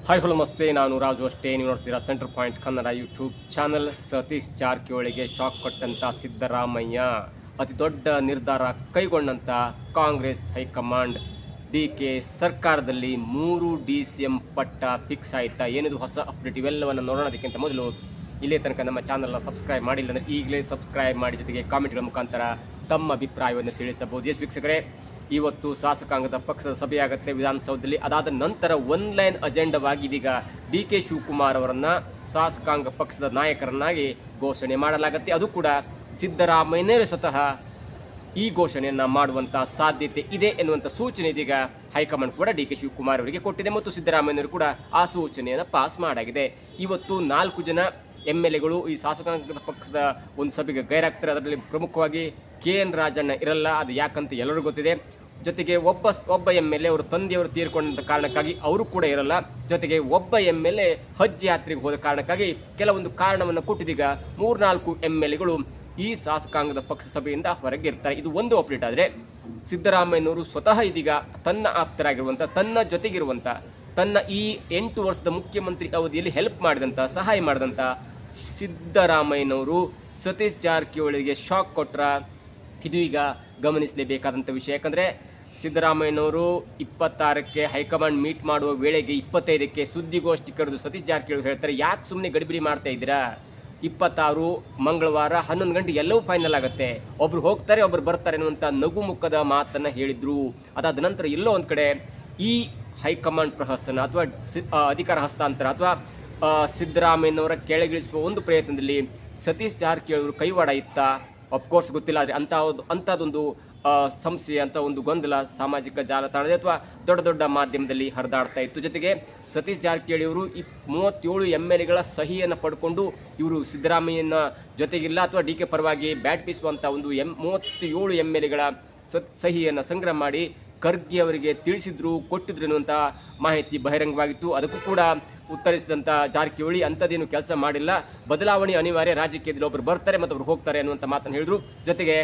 Hi hello ನಮಸ್ತೆ, ನಾನು ರಾಜು ಅಷ್ಟೇ. ನೀವು ನೋಡ್ತೀರಾ centre point Kannada YouTube channel. Satish ಜಾರಕಿಹೊಳಿಗೆ ಶಾಕ್ ಕೊಟ್ಟಂಥ ಸಿದ್ದರಾಮಯ್ಯ, ಅತಿ ದೊಡ್ಡ ನಿರ್ಧಾರ ಕೈಗೊಂಡಂಥ ಕಾಂಗ್ರೆಸ್ ಹೈಕಮಾಂಡ್. ಕೆ ಸರ್ಕಾರದಲ್ಲಿ 3 DCM ಪಟ್ಟ ಫಿಕ್ಸ್ ಆಯಿತಾ? ಏನಿದು ಹೊಸ ಅಪ್ಡೇಟ್? ಇವೆಲ್ಲವನ್ನು ನೋಡೋದಕ್ಕಿಂತ ಮೊದಲು ಇಲ್ಲೇ ತನಕ ನಮ್ಮ ಚಾನಲ್ನ ಸಬ್ಸ್ಕ್ರೈಬ್ ಮಾಡಿಲ್ಲ ಅಂದರೆ ಈಗಲೇ ಸಬ್ಸ್ಕ್ರೈಬ್ ಮಾಡಿ, ಜೊತೆಗೆ ಕಾಮೆಂಟ್ಗಳ ಮುಖಾಂತರ ತಮ್ಮ ಅಭಿಪ್ರಾಯವನ್ನು ತಿಳಿಸಬಹುದು. ಎಸ್ ವೀಕ್ಷಕರೇ, ಇವತ್ತು ಶಾಸಕಾಂಗದ ಪಕ್ಷದ ಸಭೆಯಾಗುತ್ತೆ ವಿಧಾನಸೌಧದಲ್ಲಿ. ಅದಾದ ನಂತರ ಒನ್ಲೈನ್ ಅಜೆಂಡವಾಗಿ ಇದೀಗ DK ಶಿವಕುಮಾರ್ ಅವರನ್ನು ಶಾಸಕಾಂಗ ಪಕ್ಷದ ನಾಯಕರನ್ನಾಗಿ ಘೋಷಣೆ ಮಾಡಲಾಗುತ್ತೆ. ಅದು ಕೂಡ ಸಿದ್ದರಾಮಯ್ಯನೇ ಸ್ವತಃ ಈ ಘೋಷಣೆಯನ್ನು ಮಾಡುವಂಥ ಸಾಧ್ಯತೆ ಇದೆ ಎನ್ನುವಂಥ ಸೂಚನೆ ಇದೀಗ ಹೈಕಮಾಂಡ್ ಕೂಡ DK ಶಿವಕುಮಾರ್ ಅವರಿಗೆ ಕೊಟ್ಟಿದೆ ಮತ್ತು ಸಿದ್ದರಾಮಯ್ಯನವರು ಕೂಡ ಆ ಸೂಚನೆಯನ್ನು ಪಾಸ್ ಮಾಡಾಗಿದೆ. ಇವತ್ತು 4 ಜನ MLAಗಳು ಈ ಶಾಸಕಾಂಗದ ಪಕ್ಷದ ಒಂದು ಸಭೆಗೆ ಗೈರಾಗ್ತಾರೆ. ಅದರಲ್ಲಿ ಪ್ರಮುಖವಾಗಿ KN ರಾಜಣ್ಣ ಇರಲ್ಲ, ಅದು ಯಾಕಂತ ಎಲ್ಲರಿಗೂ ಗೊತ್ತಿದೆ. ಜೊತೆಗೆ ಒಬ್ಬ MLA ಅವರು ತಂದೆಯವರು ತೀರ್ಕೊಂಡಂಥ ಕಾರಣಕ್ಕಾಗಿ ಅವರು ಕೂಡ ಇರಲ್ಲ. ಜೊತೆಗೆ ಒಬ್ಬ MLA ಹಜ್ ಯಾತ್ರೆಗೆ ಹೋದ ಕಾರಣಕ್ಕಾಗಿ ಕೆಲವೊಂದು ಕಾರಣವನ್ನು ಕೊಟ್ಟಿದ್ದೀಗ 3-4 MLAಗಳು ಈ ಶಾಸಕಾಂಗದ ಪಕ್ಷ ಸಭೆಯಿಂದ ಹೊರಗೆ ಇರ್ತಾರೆ. ಇದು ಒಂದು ಅಪ್ಡೇಟ್. ಆದರೆ ಸಿದ್ದರಾಮಯ್ಯನವರು ಸ್ವತಃ ಇದೀಗ ತನ್ನ ಆಪ್ತರಾಗಿರುವಂಥ, ತನ್ನ ಜೊತೆಗಿರುವಂಥ, ತನ್ನ ಈ 8 ವರ್ಷದ ಮುಖ್ಯಮಂತ್ರಿ ಅವಧಿಯಲ್ಲಿ ಹೆಲ್ಪ್ ಮಾಡಿದಂಥ, ಸಹಾಯ ಮಾಡಿದಂಥ ಸಿದ್ದರಾಮಯ್ಯನವರು ಸತೀಶ್ ಜಾರಕಿಹೊಳಿಗೆ ಶಾಕ್ ಕೊಟ್ರ. ಇದು ಈಗ ಗಮನಿಸಲೇಬೇಕಾದಂಥ ವಿಷಯ. ಯಾಕಂದರೆ ಸಿದ್ದರಾಮಯ್ಯನವರು 26ಕ್ಕೆ ಹೈಕಮಾಂಡ್ ಮೀಟ್ ಮಾಡುವ ವೇಳೆಗೆ 25ಕ್ಕೆ ಸುದ್ದಿಗೋಷ್ಠಿ ಕರೆದು ಸತೀಶ್ ಜಾರಕಿಹೊಳಿ ಹೇಳ್ತಾರೆ, ಯಾಕೆ ಸುಮ್ಮನೆ ಗಡಿಬಿಡಿ ಮಾಡ್ತಾ ಇದ್ದೀರಾ? 26 ಮಂಗಳವಾರ 11 ಗಂಟೆ ಎಲ್ಲವೂ ಫೈನಲ್ ಆಗುತ್ತೆ, ಒಬ್ರು ಹೋಗ್ತಾರೆ ಒಬ್ರು ಬರ್ತಾರೆ ಅನ್ನುವಂಥ ನಗುಮುಖದ ಮಾತನ್ನು ಹೇಳಿದರು. ಅದಾದ ನಂತರ ಎಲ್ಲೋ ಒಂದು ಕಡೆ ಈ ಹೈಕಮಾಂಡ್ ಪ್ರಹಸನ ಅಥವಾ ಅಧಿಕಾರ ಹಸ್ತಾಂತರ ಅಥವಾ ಸಿದ್ದರಾಮಯ್ಯನವರ ಕೆಳಗಿಳಿಸುವ ಒಂದು ಪ್ರಯತ್ನದಲ್ಲಿ ಸತೀಶ್ ಜಾರಕಿಹೊಳಿ ಕೈವಾಡ ಇತ್ತ? ಅಫ್ಕೋರ್ಸ್ ಗೊತ್ತಿಲ್ಲ. ಆದರೆ ಅಂಥದ್ದೊಂದು ಸಂಶಯ, ಅಂತ ಒಂದು ಗೊಂದಲ ಸಾಮಾಜಿಕ ಜಾಲತಾಣದಲ್ಲಿ ಅಥವಾ ದೊಡ್ಡ ದೊಡ್ಡ ಮಾಧ್ಯಮದಲ್ಲಿ ಹರಿದಾಡ್ತಾ ಇತ್ತು. ಜೊತೆಗೆ ಸತೀಶ್ ಜಾರಕಿಹೊಳಿ ಅವರು 37 MLAಗಳ ಸಹಿಯನ್ನು ಪಡ್ಕೊಂಡು ಇವರು ಸಿದ್ದರಾಮಯ್ಯನ ಜೊತೆಗಿಲ್ಲ ಅಥವಾ DK ಪರವಾಗಿ ಬ್ಯಾಟ್ ಬೀಸುವಂಥ ಒಂದು 37 MLAಗಳ ಸಹಿಯನ್ನು ಸಂಗ್ರಹ ಮಾಡಿ ಖರ್ಗೆ ಅವರಿಗೆ ಕೊಟ್ಟಿದ್ರು ಎನ್ನುವಂಥ ಮಾಹಿತಿ ಬಹಿರಂಗವಾಗಿತ್ತು. ಅದಕ್ಕೂ ಕೂಡ ಉತ್ತರಿಸಿದಂಥ ಜಾರಕಿಹೊಳಿ ಅಂಥದ್ದೇನು ಕೆಲಸ ಮಾಡಿಲ್ಲ, ಬದಲಾವಣೆ ಅನಿವಾರ್ಯ, ರಾಜಕೀಯದಲ್ಲಿ ಒಬ್ಬರು ಬರ್ತಾರೆ ಮತ್ತು ಒಬ್ಬರು ಹೋಗ್ತಾರೆ ಅನ್ನುವಂಥ ಮಾತನ್ನು ಹೇಳಿದರು. ಜೊತೆಗೆ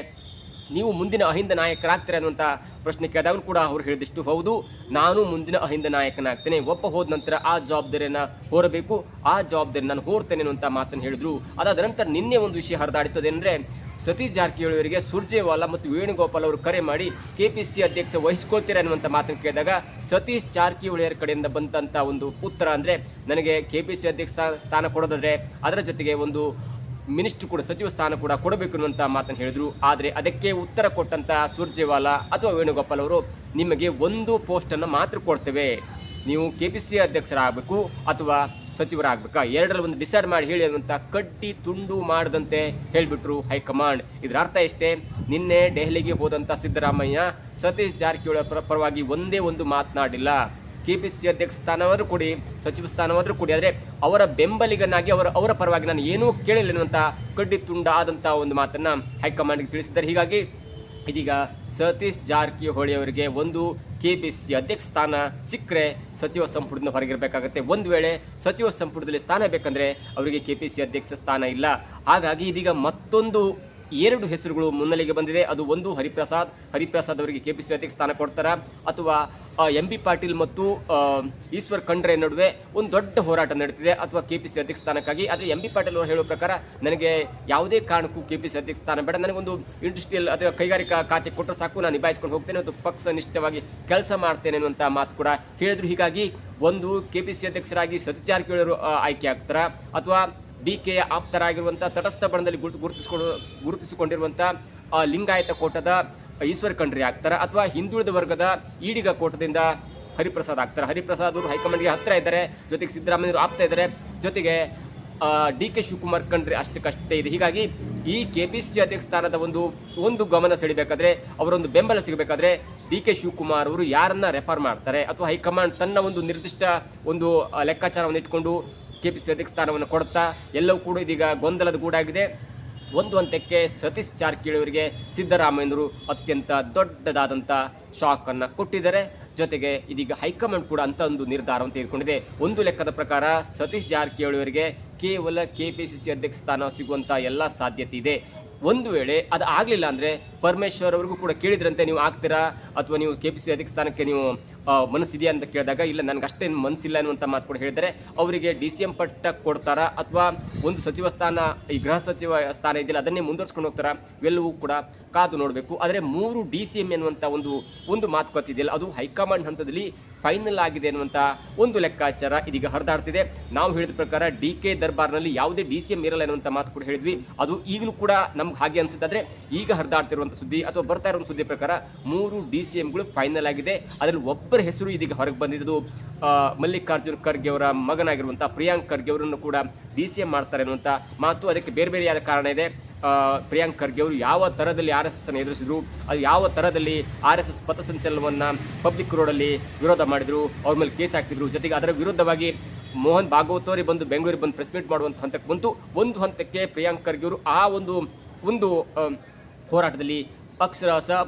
ನೀವು ಮುಂದಿನ ಅಹಿಂದ ನಾಯಕರಾಗ್ತಾರೆ ಅನ್ನುವಂಥ ಪ್ರಶ್ನೆ ಕೇಳಿದಾಗಲೂ ಕೂಡ ಅವರು ಹೇಳಿದಷ್ಟು, ಹೌದು, ನಾನು ಮುಂದಿನ ಅಹಿಂದ ನಾಯಕನಾಗ್ತೇನೆ, ಒಬ್ಬ ಹೋದ ನಂತರ ಆ ಜವಾಬ್ದಾರಿಯನ್ನು ಹೊರಬೇಕು, ಆ ಜವಾಬ್ದಾರಿ ನಾನು ಹೊರ್ತೇನೆ ಅನ್ನುವಂಥ ಮಾತನ್ನು ಹೇಳಿದರು. ಅದಾದ ನಂತರ ನಿನ್ನೆ ಒಂದು ವಿಷಯ ಹರಿದಾಡಿತ್ತು. ಅದೇನೆಂದರೆ ಸತೀಶ್ ಜಾರಕಿಹೊಳಿ ಅವರಿಗೆ ಸುರ್ಜೇವಾಲಾ ಮತ್ತು ವೇಣುಗೋಪಾಲ್ ಅವರು ಕರೆ ಮಾಡಿ KPC ಅಧ್ಯಕ್ಷ ವಹಿಸ್ಕೊಳ್ತೀರಾ ಅನ್ನುವಂಥ ಮಾತನ್ನು ಕೇಳಿದಾಗ ಸತೀಶ್ ಜಾರಕಿಹೊಳಿಯರ ಕಡೆಯಿಂದ ಬಂದಂಥ ಒಂದು ಉತ್ತರ ಅಂದರೆ, ನನಗೆ KPC ಅಧ್ಯಕ್ಷ ಸ್ಥಾನ ಕೊಡೋದಾದರೆ ಅದರ ಜೊತೆಗೆ ಒಂದು ಮಿನಿಸ್ಟ್ರು ಕೂಡ, ಸಚಿವ ಸ್ಥಾನ ಕೂಡ ಕೊಡಬೇಕು ಅನ್ನುವಂಥ ಮಾತನ್ನು ಹೇಳಿದರು. ಆದರೆ ಅದಕ್ಕೆ ಉತ್ತರ ಕೊಟ್ಟಂಥ ಸುರ್ಜೇವಾಲಾ ಅಥವಾ ವೇಣುಗೋಪಾಲ್ ಅವರು, ನಿಮಗೆ ಒಂದು ಪೋಸ್ಟನ್ನು ಮಾತ್ರ ಕೊಡ್ತೇವೆ, ನೀವು KPC ಅಧ್ಯಕ್ಷರಾಗಬೇಕು ಅಥವಾ ಸಚಿವರಾಗಬೇಕಾ, ಎರಡರಲ್ಲಿ ಒಂದು ಡಿಸೈಡ್ ಮಾಡಿ ಹೇಳಿ ಅನ್ನುವಂಥ ಕಡ್ಡಿ ತುಂಡು ಮಾಡದಂತೆ ಹೇಳಿಬಿಟ್ರು ಹೈಕಮಾಂಡ್. ಇದರ ಅರ್ಥ ಇಷ್ಟೇ, ನಿನ್ನೆ ದೆಹಲಿಗೆ ಹೋದಂಥ ಸಿದ್ದರಾಮಯ್ಯ ಸತೀಶ್ ಜಾರಕಿಹೊಳಿ ಪರವಾಗಿ ಒಂದೇ ಒಂದು ಮಾತನಾಡಿಲ್ಲ. KPC ಅಧ್ಯಕ್ಷ ಸ್ಥಾನವಾದರೂ ಕೊಡಿ, ಸಚಿವ ಸ್ಥಾನವಾದರೂ ಕೊಡಿ, ಆದರೆ ಅವರ ಬೆಂಬಲಿಗನಾಗಿ ಅವರ ಪರವಾಗಿ ನಾನು ಏನೂ ಕೇಳಿಲ್ಲ ಎನ್ನುವಂಥ ಕಡ್ಡಿ ತುಂಡ ಆದಂಥ ಒಂದು ಮಾತನ್ನು ಹೈಕಮಾಂಡ್ಗೆ ತಿಳಿಸಿದ್ದಾರೆ. ಹೀಗಾಗಿ ಇದೀಗ ಸತೀಶ್ ಜಾರಕಿಹೊಳಿ ಅವರಿಗೆ ಒಂದು KPC ಅಧ್ಯಕ್ಷ ಸ್ಥಾನ ಸಿಕ್ಕರೆ ಸಚಿವ ಸಂಪುಟದಿಂದ ಹೊರಗಿರಬೇಕಾಗತ್ತೆ. ಒಂದು ವೇಳೆ ಸಚಿವ ಸಂಪುಟದಲ್ಲಿ ಸ್ಥಾನ ಬೇಕಂದರೆ ಅವರಿಗೆ KPC ಅಧ್ಯಕ್ಷ ಸ್ಥಾನ ಇಲ್ಲ. ಹಾಗಾಗಿ ಇದೀಗ ಮತ್ತೊಂದು 2 ಹೆಸರುಗಳು ಮುನ್ನೆಲೆಗೆ ಬಂದಿದೆ. ಅದು ಒಂದು ಹರಿಪ್ರಸಾದ್ ಅವರಿಗೆ KPC ಅಧ್ಯಕ್ಷ ಸ್ಥಾನ ಕೊಡ್ತಾರಾ, ಅಥವಾ MB ಪಾಟೀಲ್ ಮತ್ತು ಈಶ್ವರ್ ಖಂಡ್ರೆ ನಡುವೆ ಒಂದು ದೊಡ್ಡ ಹೋರಾಟ ನಡೀತಿದೆ, ಅಥವಾ KPC ಅಧ್ಯಕ್ಷ ಸ್ಥಾನಕ್ಕಾಗಿ. ಆದರೆ MB ಪಾಟೀಲ್ ಅವರು ಹೇಳೋ ಪ್ರಕಾರ, ನನಗೆ ಯಾವುದೇ ಕಾರಣಕ್ಕೂ KPC ಅಧ್ಯಕ್ಷ ಸ್ಥಾನ ಬೇಡ, ನನಗೊಂದು ಇಂಡಸ್ಟ್ರಿಯಲ್ ಅಥವಾ ಕೈಗಾರಿಕಾ ಖಾತೆ ಕೊಟ್ಟರೆ ಸಾಕು, ನಾನು ನಿಭಾಯಿಸ್ಕೊಂಡು ಹೋಗ್ತೇನೆ ಮತ್ತು ಪಕ್ಷನಿಷ್ಠವಾಗಿ ಕೆಲಸ ಮಾಡ್ತೇನೆ ಅನ್ನುವಂಥ ಮಾತು ಕೂಡ ಹೇಳಿದರು. ಹೀಗಾಗಿ ಒಂದು KPC ಅಧ್ಯಕ್ಷರಾಗಿ ಸತೀಶ್ ಜಾರಕಿಹೊಳಿ ಅವರು ಆಯ್ಕೆ ಆಗ್ತಾರಾ, ಅಥವಾ DKಯ ಆಪ್ತರಾಗಿರುವಂಥ ತಟಸ್ಥ ಬಣದಲ್ಲಿ ಗುರುತಿಸಿಕೊಂಡಿರುವಂಥ ಲಿಂಗಾಯತ ಕೋಟದ ಈಶ್ವರ್ ಖಂಡ್ರೆ ಆಗ್ತಾರೆ, ಅಥವಾ ಹಿಂದುಳಿದ ವರ್ಗದ ಈಡಿಗ ಕೋಟದಿಂದ ಹರಿಪ್ರಸಾದ್ ಆಗ್ತಾರೆ. ಹರಿಪ್ರಸಾದ್ ಅವರು ಹೈಕಮಾಂಡ್ಗೆ ಹತ್ತಿರ ಇದ್ದಾರೆ, ಜೊತೆಗೆ ಸಿದ್ದರಾಮಯ್ಯವರು ಆಗ್ತಾ ಇದ್ದಾರೆ, ಜೊತೆಗೆ DK ಶಿವಕುಮಾರ್ ಖಂಡ್ರೆ ಅಷ್ಟಕ್ಕಷ್ಟೇ ಇದೆ. ಹೀಗಾಗಿ ಈ KPC ಅಧ್ಯಕ್ಷ ಸ್ಥಾನದ ಒಂದು ಗಮನ ಸೆಳಿಬೇಕಾದ್ರೆ, ಅವರೊಂದು ಬೆಂಬಲ ಸಿಗಬೇಕಾದ್ರೆ DK ಶಿವಕುಮಾರ್ ಅವರು ಯಾರನ್ನ ರೆಫರ್ ಮಾಡ್ತಾರೆ, ಅಥವಾ ಹೈಕಮಾಂಡ್ ತನ್ನ ಒಂದು ನಿರ್ದಿಷ್ಟ ಒಂದು ಲೆಕ್ಕಾಚಾರವನ್ನು ಇಟ್ಕೊಂಡು KPC ಅಧ್ಯಕ್ಷ ಸ್ಥಾನವನ್ನು ಕೊಡುತ್ತಾ, ಎಲ್ಲವೂ ಕೂಡ ಇದೀಗ ಗೊಂದಲದ ಗೂಡಾಗಿದೆ. ಒಂದು ಹಂತಕ್ಕೆ ಸತೀಶ್ ಜಾರಕಿಹೊಳಿ ಅವರಿಗೆ ಸಿದ್ದರಾಮಯ್ಯನವರು ಅತ್ಯಂತ ದೊಡ್ಡದಾದಂಥ ಶಾಕನ್ನು ಕೊಟ್ಟಿದ್ದಾರೆ. ಜೊತೆಗೆ ಇದೀಗ ಹೈಕಮಾಂಡ್ ಕೂಡ ಅಂತ ಒಂದು ನಿರ್ಧಾರವನ್ನು ತೆಗೆದುಕೊಂಡಿದೆ. ಒಂದು ಲೆಕ್ಕದ ಪ್ರಕಾರ ಸತೀಶ್ ಜಾರಕಿಹೊಳಿ ಅವರಿಗೆ ಕೇವಲ KPCC ಅಧ್ಯಕ್ಷ ಸ್ಥಾನ ಸಿಗುವಂಥ ಎಲ್ಲ ಸಾಧ್ಯತೆ ಇದೆ. ಒಂದು ವೇಳೆ ಅದು ಆಗಲಿಲ್ಲ ಅಂದರೆ ಪರಮೇಶ್ವರ್ ಅವರಿಗೂ ಕೂಡ ಕೇಳಿದ್ರಂತೆ, ನೀವು ಆಗ್ತೀರಾ ಅಥವಾ ನೀವು KPCC ಅಧ್ಯಕ್ಷ ಸ್ಥಾನಕ್ಕೆ ನೀವು ಮನಸ್ಸಿದೆಯಾ ಅಂತ ಕೇಳಿದಾಗ ಇಲ್ಲ ನನಗೆ ಅಷ್ಟೇನು ಮನಸ್ಸಿಲ್ಲ ಅನ್ನುವಂಥ ಮಾತು ಕೂಡ ಹೇಳಿದರೆ, ಅವರಿಗೆ DCM ಪಟ್ಟ ಕೊಡ್ತಾರಾ ಅಥವಾ ಒಂದು ಸಚಿವ ಸ್ಥಾನ, ಈ ಗೃಹ ಸಚಿವ ಸ್ಥಾನ ಇದೆಯಲ್ಲ ಅದನ್ನೇ ಮುಂದುವರ್ಸ್ಕೊಂಡು ಹೋಗ್ತಾರಾ, ಇವೆಲ್ಲವೂ ಕೂಡ ಕಾದು ನೋಡಬೇಕು. ಆದರೆ 3 DCM ಎನ್ನುವಂಥ ಒಂದು ಮಾತುಕತೆ ಇದೆಯಲ್ಲ ಅದು ಹೈಕಮಾಂಡ್ ಹಂತದಲ್ಲಿ ಫೈನಲ್ ಆಗಿದೆ ಅನ್ನುವಂಥ ಒಂದು ಲೆಕ್ಕಾಚಾರ ಇದೀಗ ಹರಿದಾಡ್ತಿದೆ. ನಾವು ಹೇಳಿದ ಪ್ರಕಾರ DK ದರ್ಬಾರ್ನಲ್ಲಿ ಯಾವುದೇ DCM ಇರಲ್ಲ ಅನ್ನುವಂಥ ಮಾತು ಕೂಡ ಹೇಳಿದ್ವಿ. ಅದು ಈಗಲೂ ಕೂಡ ನಮ್ಗೆ ಹಾಗೆ ಅನಿಸುತ್ತೆ. ಆದರೆ ಈಗ ಹರಿದಾಡ್ತಿರುವಂಥ ಸುದ್ದಿ ಅಥವಾ ಬರ್ತಾ ಇರುವಂಥ ಸುದ್ದಿ ಪ್ರಕಾರ 3 DCMಗಳು ಫೈನಲ್ ಆಗಿದೆ. ಅದರಲ್ಲಿ ಒಬ್ಬರ ಹೆಸರು ಇದೀಗ ಹೊರಗೆ ಬಂದಿದ್ದು ಮಲ್ಲಿಕಾರ್ಜುನ್ ಖರ್ಗೆ ಅವರ ಮಗನಾಗಿರುವಂಥ ಪ್ರಿಯಾಂಕ್ ಖರ್ಗೆ ಅವರನ್ನು ಕೂಡ DCM ಮಾಡ್ತಾರೆ ಅನ್ನುವಂಥ ಮಾತು. ಅದಕ್ಕೆ ಬೇರೆ ಬೇರೆಯಾದ ಕಾರಣ ಇದೆ. ಪ್ರಿಯಾಂಕ್ ಖರ್ಗೆ ಅವರು ಯಾವ ಥರದಲ್ಲಿ RSS ಅನ್ನು ಎದುರಿಸಿದ್ರು, ಅದು ಯಾವ ಥರದಲ್ಲಿ RSS ಪಥಸಂಚಲನವನ್ನು ಪಬ್ಲಿಕ್ ರೋಡಲ್ಲಿ ವಿರೋಧ ಮಾಡಿದರು, ಅವ್ರ ಮೇಲೆ ಕೇಸ್ ಹಾಕಿದ್ರು. ಜೊತೆಗೆ ಅದರ ವಿರುದ್ಧವಾಗಿ ಮೋಹನ್ ಭಾಗವತ್ ಅವರೇ ಬಂದು ಬೆಂಗಳೂರಿಗೆ ಬಂದು ಪ್ರೆಸ್ ಮೀಟ್ ಮಾಡುವಂಥ ಹಂತಕ್ಕೆ ಬಂತು. ಒಂದು ಹಂತಕ್ಕೆ ಪ್ರಿಯಾಂಕ್ ಖರ್ಗೆ ಅವರು ಆ ಒಂದು ಹೋರಾಟದಲ್ಲಿ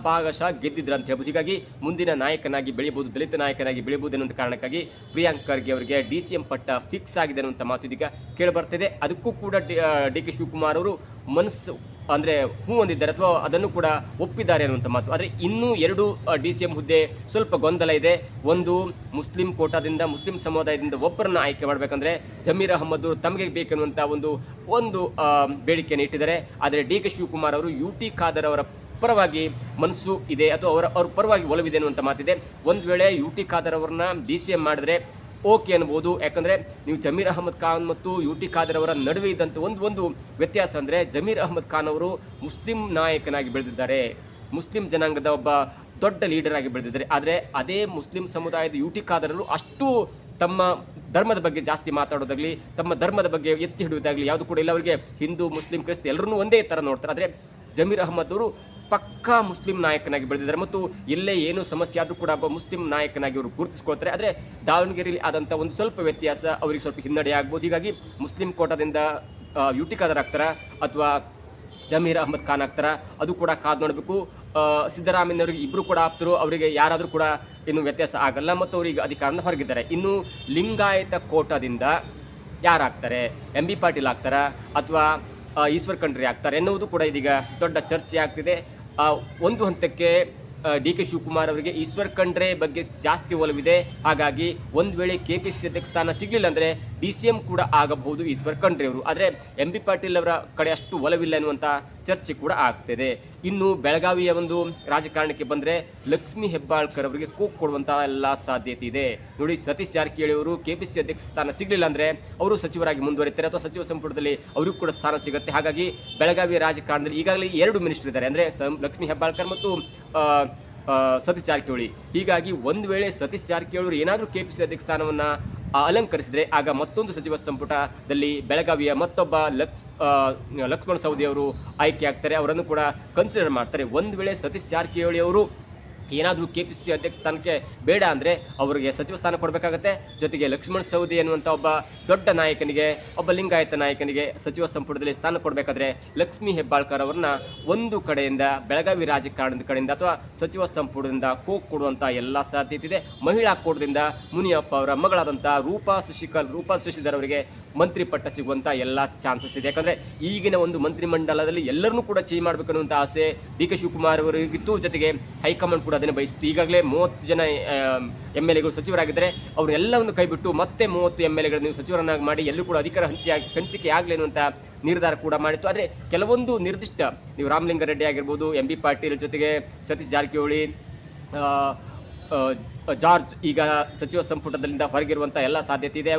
ಭಾಗಶಃ ಗೆದ್ದಿದ್ರು ಅಂತ ಹೇಳ್ಬೋದು. ಹೀಗಾಗಿ ಮುಂದಿನ ನಾಯಕನಾಗಿ ಬೆಳೆಯಬಹುದು, ದಲಿತ ನಾಯಕನಾಗಿ ಬೆಳೆಯಬಹುದು ಅನ್ನುವಂಥ ಕಾರಣಕ್ಕಾಗಿ ಪ್ರಿಯಾಂಕ್ ಖರ್ಗೆ ಅವರಿಗೆ DCM ಪಟ್ಟ ಫಿಕ್ಸ್ ಆಗಿದೆ ಅನ್ನುವಂಥ ಮಾತು ಇದೀಗ ಕೇಳಿಬರ್ತಿದೆ. ಅದಕ್ಕೂ ಕೂಡ DK ಶಿವಕುಮಾರ್ ಅವರು ಮನಸ್ಸು ಅಂದರೆ ಹೂ ಹೊಂದಿದ್ದಾರೆ ಅಥವಾ ಅದನ್ನು ಕೂಡ ಒಪ್ಪಿದ್ದಾರೆ ಅನ್ನುವಂಥ ಮಾತು. ಆದರೆ ಇನ್ನೂ 2 DCM ಹುದ್ದೆ ಸ್ವಲ್ಪ ಗೊಂದಲ ಇದೆ. ಒಂದು ಮುಸ್ಲಿಂ ಕೋಟಾದಿಂದ, ಮುಸ್ಲಿಂ ಸಮುದಾಯದಿಂದ ಒಬ್ಬರನ್ನು ಆಯ್ಕೆ ಮಾಡಬೇಕಂದ್ರೆ ಜಮೀರ್ ಅಹಮದ್ ಅವರು ತಮಗೆ ಬೇಕೆನ್ನುವಂಥ ಒಂದು ಬೇಡಿಕೆಯನ್ನು ಇಟ್ಟಿದ್ದಾರೆ. ಆದರೆ DK ಶಿವಕುಮಾರ್ ಅವರು UT ಖಾದರ್ ಅವರ ಪರವಾಗಿ ಮನಸ್ಸು ಇದೆ ಅಥವಾ ಅವ್ರ ಪರವಾಗಿ ಒಲವಿದೆ ಅನ್ನುವಂಥ ಮಾತಿದೆ. ಒಂದು ವೇಳೆ UT ಖಾದರ್ ಅವರನ್ನ DCM ಮಾಡಿದ್ರೆ ಓಕೆ ಅನ್ಬೋದು. ಯಾಕಂದರೆ ನೀವು ಜಮೀರ್ ಅಹಮದ್ ಖಾನ್ ಮತ್ತು UT ಖಾದರ್ ಅವರ ನಡುವೆ ಇದ್ದಂಥ ಒಂದು ವ್ಯತ್ಯಾಸ ಅಂದರೆ ಜಮೀರ್ ಅಹಮದ್ ಖಾನ್ ಅವರು ಮುಸ್ಲಿಂ ನಾಯಕನಾಗಿ ಬೆಳೆದಿದ್ದಾರೆ, ಮುಸ್ಲಿಂ ಜನಾಂಗದ ಒಬ್ಬ ದೊಡ್ಡ ಲೀಡರ್ ಆಗಿ ಬೆಳೆದಿದ್ದಾರೆ. ಆದರೆ ಅದೇ ಮುಸ್ಲಿಂ ಸಮುದಾಯದ UT ಖಾದರ್ ಅವರು ಅಷ್ಟು ತಮ್ಮ ಧರ್ಮದ ಬಗ್ಗೆ ಜಾಸ್ತಿ ಮಾತಾಡೋದಾಗಲಿ, ತಮ್ಮ ಧರ್ಮದ ಬಗ್ಗೆ ಎತ್ತಿ ಹಿಡಿಯೋದಾಗಲಿ ಯಾವುದು ಕೂಡ ಇಲ್ಲ. ಅವರಿಗೆ ಹಿಂದೂ, ಮುಸ್ಲಿಂ, ಕ್ರಿಸ್ತ ಎಲ್ಲರನ್ನೂ ಒಂದೇ ಥರ ನೋಡ್ತಾರೆ. ಆದರೆ ಜಮೀರ್ ಅಹಮದ್ ಅವರು ಪಕ್ಕಾ ಮುಸ್ಲಿಂ ನಾಯಕನಾಗಿ ಬೆಳೆದಿದ್ದಾರೆ ಮತ್ತು ಎಲ್ಲೇ ಏನು ಸಮಸ್ಯೆ ಆದರೂ ಕೂಡ ಒಬ್ಬ ಮುಸ್ಲಿಂ ನಾಯಕನಾಗಿ ಅವರು ಗುರುತಿಸ್ಕೊಳ್ತಾರೆ. ಆದರೆ ದಾವಣಗೆರೆಯಲ್ಲಿ ಆದಂಥ ಒಂದು ಸ್ವಲ್ಪ ವ್ಯತ್ಯಾಸ ಅವರಿಗೆ ಸ್ವಲ್ಪ ಹಿನ್ನಡೆ ಆಗ್ಬೋದು. ಹೀಗಾಗಿ ಮುಸ್ಲಿಂ ಕೋಟಾದಿಂದ UT ಖಾದರ್ ಆಗ್ತಾರಾ ಅಥವಾ ಜಮೀರ್ ಅಹಮದ್ ಖಾನ್ ಆಗ್ತಾರಾ ಅದು ಕೂಡ ಕಾದು ನೋಡಬೇಕು. ಸಿದ್ದರಾಮಯ್ಯನವರಿಗೆ ಇಬ್ಬರು ಕೂಡ ಆಪ್ತರು, ಅವರಿಗೆ ಯಾರಾದರೂ ಕೂಡ ಇನ್ನು ವ್ಯತ್ಯಾಸ ಆಗಲ್ಲ ಮತ್ತು ಅವರಿಗೆ ಅಧಿಕಾರದಿಂದ ಹೊರಗಿದ್ದಾರೆ. ಇನ್ನು ಲಿಂಗಾಯತ ಕೋಟಾದಿಂದ ಯಾರಾಗ್ತಾರೆ, MB ಪಾಟೀಲ್ ಆಗ್ತಾರಾ ಅಥವಾ ಈಶ್ವರ್ ಖಂಡ್ರೆ ಆಗ್ತಾರೆ ಎನ್ನುವುದು ಕೂಡ ಇದೀಗ ದೊಡ್ಡ ಚರ್ಚೆ ಆಗ್ತಿದೆ. ಒಂದು ಹಂತಕ್ಕೆ DK ಶಿವಕುಮಾರ್ ಅವರಿಗೆ ಈಶ್ವರ್ ಖಂಡ್ರೆ ಬಗ್ಗೆ ಜಾಸ್ತಿ ಒಲವಿದೆ. ಹಾಗಾಗಿ ಒಂದು ವೇಳೆ KPCC ಅಧ್ಯಕ್ಷ ಸ್ಥಾನ ಸಿಗಲಿಲ್ಲ ಅಂದರೆ DCM ಕೂಡ ಆಗಬಹುದು ಈಶ್ವರ್ ಖಂಡ್ರೆ ಅವರು. ಆದರೆ MB ಪಾಟೀಲ್ ಅವರ ಕಡೆ ಅಷ್ಟು ಒಲವಿಲ್ಲ ಎನ್ನುವಂಥ ಚರ್ಚೆ ಕೂಡ ಆಗ್ತಿದೆ. ಇನ್ನು ಬೆಳಗಾವಿಯ ಒಂದು ರಾಜಕಾರಣಕ್ಕೆ ಬಂದರೆ ಲಕ್ಷ್ಮೀ ಹೆಬ್ಬಾಳ್ಕರ್ ಅವರಿಗೆ ಕೂಕ್ ಕೊಡುವಂಥ ಎಲ್ಲ ಸಾಧ್ಯತೆ ಇದೆ. ನೋಡಿ, ಸತೀಶ್ ಜಾರಕಿಹೊಳಿ ಅವರು KPCC ಅಧ್ಯಕ್ಷ ಸ್ಥಾನ ಸಿಗಲಿಲ್ಲ ಅಂದರೆ ಅವರು ಸಚಿವರಾಗಿ ಮುಂದುವರಿತಾರೆ ಅಥವಾ ಸಚಿವ ಸಂಪುಟದಲ್ಲಿ ಅವರಿಗೂ ಕೂಡ ಸ್ಥಾನ ಸಿಗುತ್ತೆ. ಹಾಗಾಗಿ ಬೆಳಗಾವಿ ರಾಜಕಾರಣದಲ್ಲಿ ಈಗಾಗಲೇ 2 ಮಿನಿಸ್ಟರ್ ಇದ್ದಾರೆ, ಅಂದರೆ ಲಕ್ಷ್ಮೀ ಹೆಬ್ಬಾಳ್ಕರ್ ಮತ್ತು ಸತೀಶ್ ಜಾರಕಿಹೊಳಿ. ಹೀಗಾಗಿ ಒಂದು ವೇಳೆ ಸತೀಶ್ ಜಾರಕಿಹೊಳಿ ಅವರು ಏನಾದರೂ KPCC ಅಧ್ಯಕ್ಷ ಸ್ಥಾನವನ್ನು ಅಲಂಕರಿಸಿದರೆ ಆಗ ಮತ್ತೊಂದು ಸಚಿವ ಸಂಪುಟದಲ್ಲಿ ಬೆಳಗಾವಿಯ ಮತ್ತೊಬ್ಬ ಲಕ್ಷ್ಮಣ ಸವದಿ ಅವರು ಆಯ್ಕೆ ಆಗ್ತಾರೆ. ಅವರನ್ನು ಕೂಡ ಕನ್ಸಿಡರ್ ಮಾಡ್ತಾರೆ. ಒಂದು ವೇಳೆ ಸತೀಶ್ ಜಾರಕಿಹೊಳಿ ಅವರು ಏನಾದರೂ KPCC ಅಧ್ಯಕ್ಷ ಸ್ಥಾನಕ್ಕೆ ಬೇಡ ಅಂದರೆ ಅವರಿಗೆ ಸಚಿವ ಸ್ಥಾನ ಕೊಡಬೇಕಾಗತ್ತೆ. ಜೊತೆಗೆ ಲಕ್ಷ್ಮಣ ಸವದಿ ಎನ್ನುವಂಥ ಒಬ್ಬ ದೊಡ್ಡ ನಾಯಕನಿಗೆ, ಒಬ್ಬ ಲಿಂಗಾಯತ ನಾಯಕನಿಗೆ ಸಚಿವ ಸಂಪುಟದಲ್ಲಿ ಸ್ಥಾನ ಕೊಡಬೇಕಾದ್ರೆ ಲಕ್ಷ್ಮೀ ಹೆಬ್ಬಾಳ್ಕರ್ ಅವರನ್ನ ಒಂದು ಕಡೆಯಿಂದ ಬೆಳಗಾವಿ ರಾಜಕಾರಣದ ಕಡೆಯಿಂದ ಅಥವಾ ಸಚಿವ ಸಂಪುಟದಿಂದ ಕೂಕ್ ಕೊಡುವಂಥ ಎಲ್ಲ ಸಾಧ್ಯತೆ ಇದೆ. ಮಹಿಳಾ ಕೋಟದಿಂದ ಮುನಿಯಪ್ಪ ಅವರ ಮಗಳಾದಂಥ ರೂಪಾ ಶಶಿಧರ್ ಅವರಿಗೆ ಮಂತ್ರಿ ಪಟ್ಟ ಸಿಗುವಂಥ ಎಲ್ಲ ಚಾನ್ಸಸ್ ಇದೆ. ಯಾಕಂದರೆ ಈಗಿನ ಒಂದು ಮಂತ್ರಿಮಂಡಲದಲ್ಲಿ ಎಲ್ಲರನ್ನೂ ಕೂಡ ಚೇಂಜ್ ಮಾಡಬೇಕನ್ನುವಂಥ ಆಸೆ DK ಶಿವಕುಮಾರ್ ಅವರಿಗಿತ್ತು. ಜೊತೆಗೆ ಹೈಕಮಾಂಡ್ ಕೂಡ ಅದನ್ನು ಬಯಸಿತ್ತು. ಈಗಾಗಲೇ 30 ಜನ MLAಗಳು ಸಚಿವರಾಗಿದ್ದರೆ ಅವರೆಲ್ಲವನ್ನು ಕೈಬಿಟ್ಟು ಮತ್ತೆ 30 MLAಗಳನ್ನು ನೀವು ಸಚಿವರನ್ನಾಗಿ ಮಾಡಿ ಎಲ್ಲರೂ ಕೂಡ ಅಧಿಕಾರ ಹಂಚಿಕೆ ಆಗಲಿ ಅನ್ನುವಂಥ ನಿರ್ಧಾರ ಕೂಡ ಮಾಡಿತ್ತು. ಆದರೆ ಕೆಲವೊಂದು ನಿರ್ದಿಷ್ಟ, ನೀವು ರಾಮಲಿಂಗಾರೆಡ್ಡಿ ಆಗಿರ್ಬೋದು, MB ಪಾಟೀಲ್, ಜೊತೆಗೆ ಸತೀಶ್ ಜಾರಕಿಹೊಳಿ, ಜಾರ್ಜ್ ಈಗ ಸಚಿವ ಸಂಪುಟದಿಂದ ಹೊರಗಿರುವಂಥ ಎಲ್ಲ ಸಾಧ್ಯತೆ ಇದೆ.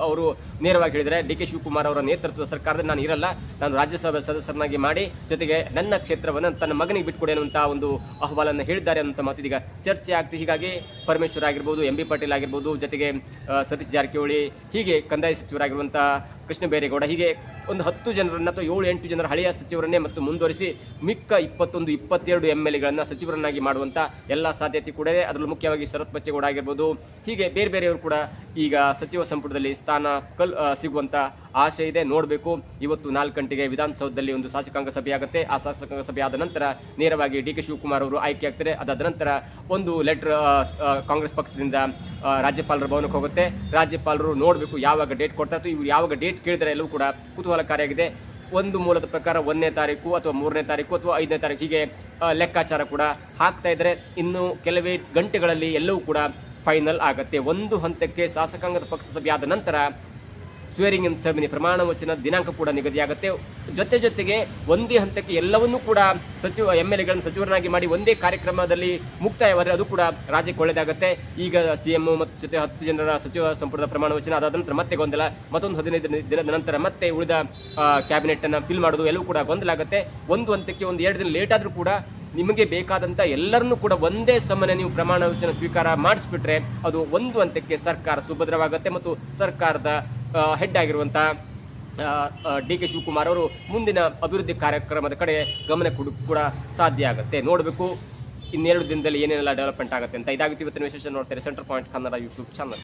ಅವರು ನೇರವಾಗಿ ಹೇಳಿದರೆ DK ಶಿವಕುಮಾರ್ ಅವರ ನೇತೃತ್ವದ ಸರ್ಕಾರದಲ್ಲಿ ನಾನು ಇರಲ್ಲ, ನಾನು ರಾಜ್ಯಸಭೆ ಸದಸ್ಯರನ್ನಾಗಿ ಮಾಡಿ ಜೊತೆಗೆ ನನ್ನ ಕ್ಷೇತ್ರವನ್ನು ತನ್ನ ಮಗನಿಗೆ ಬಿಟ್ಟುಕೊಡಿ ಅನ್ನುವಂಥ ಒಂದು ಅಹವಾಲನ್ನು ಹೇಳಿದ್ದಾರೆ ಅನ್ನುವಂಥ ಮಾತು ಇದೀಗ ಚರ್ಚೆ ಆಗ್ತಿದೆ. ಹೀಗಾಗಿ ಪರಮೇಶ್ವರ್ ಆಗಿರ್ಬೋದು, MB ಪಾಟೀಲ್ ಆಗಿರ್ಬೋದು, ಜೊತೆಗೆ ಸತೀಶ್ ಜಾರಕಿಹೊಳಿ, ಹೀಗೆ ಕಂದಾಯ ಸಚಿವರಾಗಿರುವಂಥ ಕೃಷ್ಣ ಬೈರೇಗೌಡ, ಹೀಗೆ ಒಂದು 10 ಜನರನ್ನು ಅಥವಾ 7-8 ಜನರ ಹಳೆಯ ಸಚಿವರನ್ನೇ ಮತ್ತು ಮುಂದುವರಿಸಿ ಮಿಕ್ಕ 21-22 MLAಗಳನ್ನು ಸಚಿವರನ್ನಾಗಿ ಮಾಡುವಂಥ ಎಲ್ಲ ಸಾಧ್ಯತೆ ಕೂಡ ಇದೆ. ಅದರಲ್ಲೂ ಮುಖ್ಯವಾಗಿ ಶರತ್ ಬಚ್ಚೇಗೌಡ ಆಗಿರ್ಬೋದು, ಹೀಗೆ ಬೇರೆಯವರು ಕೂಡ ಈಗ ಸಚಿವ ಸಂಪುಟದಲ್ಲಿ ಸ್ಥಾನ ಸಿಗುವಂಥ ಆಶೆ ಇದೆ. ನೋಡಬೇಕು. ಇವತ್ತು 4 ಗಂಟೆಗೆ ವಿಧಾನಸೌಧದಲ್ಲಿ ಒಂದು ಶಾಸಕಾಂಗ ಸಭೆ ಆಗುತ್ತೆ. ಆ ಶಾಸಕಾಂಗ ಸಭೆ ಆದ ನಂತರ ನೇರವಾಗಿ DK ಶಿವಕುಮಾರ್ ಅವರು ಆಯ್ಕೆ ಆಗ್ತಾರೆ. ಅದಾದ ನಂತರ ಒಂದು ಲೆಟರ್ ಕಾಂಗ್ರೆಸ್ ಪಕ್ಷದಿಂದ ರಾಜ್ಯಪಾಲರ ಭವನಕ್ಕೆ ಹೋಗುತ್ತೆ. ರಾಜ್ಯಪಾಲರು ನೋಡಬೇಕು ಯಾವಾಗ ಡೇಟ್ ಕೊಡ್ತಾರೆ. ಇವರು ಯಾವಾಗ ಡೇಟ್ ಕೇಳಿದರೆ ಎಲ್ಲವೂ ಕೂಡ ಕುತೂಹಲಕಾರಿಯಾಗಿದೆ. ಒಂದು ಮೂಲದ ಪ್ರಕಾರ 1ನೇ ತಾರೀಕು ಅಥವಾ 3ನೇ ತಾರೀಕು ಅಥವಾ 5ನೇ ತಾರೀಕು ಹೀಗೆ ಲೆಕ್ಕಾಚಾರ ಕೂಡ ಹಾಕ್ತಾ ಇದ್ದಾರೆ. ಇನ್ನು ಕೆಲವೇ ಗಂಟೆಗಳಲ್ಲಿ ಎಲ್ಲವೂ ಕೂಡ ಫೈನಲ್ ಆಗುತ್ತೆ. ಒಂದು ಹಂತಕ್ಕೆ ಶಾಸಕಾಂಗದ ಪಕ್ಷ ಸಭೆ ಆದ ನಂತರ ಸ್ವೇರಿಂಗ್ ಇನ್ ಸೆರೆಮನಿ ಪ್ರಮಾಣ ವಚನ ದಿನಾಂಕ ಕೂಡ ನಿಗದಿಯಾಗುತ್ತೆ. ಜೊತೆಗೆ ಒಂದೇ ಹಂತಕ್ಕೆ ಎಲ್ಲವನ್ನೂ ಕೂಡ MLAಗಳನ್ನು ಸಚಿವರನ್ನಾಗಿ ಮಾಡಿ ಒಂದೇ ಕಾರ್ಯಕ್ರಮದಲ್ಲಿ ಮುಕ್ತಾಯವಾದರೆ ಅದು ಕೂಡ ರಾಜ್ಯಕ್ಕೆ ಒಳ್ಳೆಯದಾಗುತ್ತೆ. ಈಗ CM ಮತ್ತು ಜೊತೆ 10 ಜನರ ಸಚಿವ ಸಂಪುಟದ ಪ್ರಮಾಣ ವಚನ ಅದಾದ ನಂತರ ಮತ್ತೆ ಗೊಂದಲ, ಮತ್ತೊಂದು 15 ದಿನದ ನಂತರ ಮತ್ತೆ ಉಳಿದ ಕ್ಯಾಬಿನೆಟನ್ನು ಫಿಲ್ ಮಾಡೋದು ಎಲ್ಲವೂ ಕೂಡ ಗೊಂದಲ ಆಗುತ್ತೆ. ಒಂದು ಹಂತಕ್ಕೆ 1-2 ದಿನ ಲೇಟ್ ಆದರೂ ಕೂಡ ನಿಮಗೆ ಬೇಕಾದಂಥ ಎಲ್ಲರನ್ನೂ ಕೂಡ ಒಂದೇ ಸಮನೆ ನೀವು ಪ್ರಮಾಣ ವಚನ ಸ್ವೀಕಾರ ಮಾಡಿಸ್ಬಿಟ್ರೆ ಅದು ಒಂದು ಹಂತಕ್ಕೆ ಸರ್ಕಾರ ಸುಭದ್ರವಾಗುತ್ತೆ ಮತ್ತು ಸರ್ಕಾರದ ಹೆಡ್ ಆಗಿರುವಂಥ DK ಶಿವಕುಮಾರ್ ಅವರು ಮುಂದಿನ ಅಭಿವೃದ್ಧಿ ಕಾರ್ಯಕ್ರಮದ ಕಡೆ ಗಮನ ಕೂಡ ಸಾಧ್ಯ ಆಗುತ್ತೆ. ನೋಡಬೇಕು ಇನ್ನೆರಡು ದಿನದಲ್ಲಿ ಏನೇನೆಲ್ಲ ಡೆವಲಪ್ಮೆಂಟ್ ಆಗುತ್ತೆ ಅಂತ. ಇದಾಗುತ್ತೆ ಇವತ್ತಿನ ವಿಶೇಷ. ನೋಡ್ತಾರೆ centre point Kannada YouTube channel.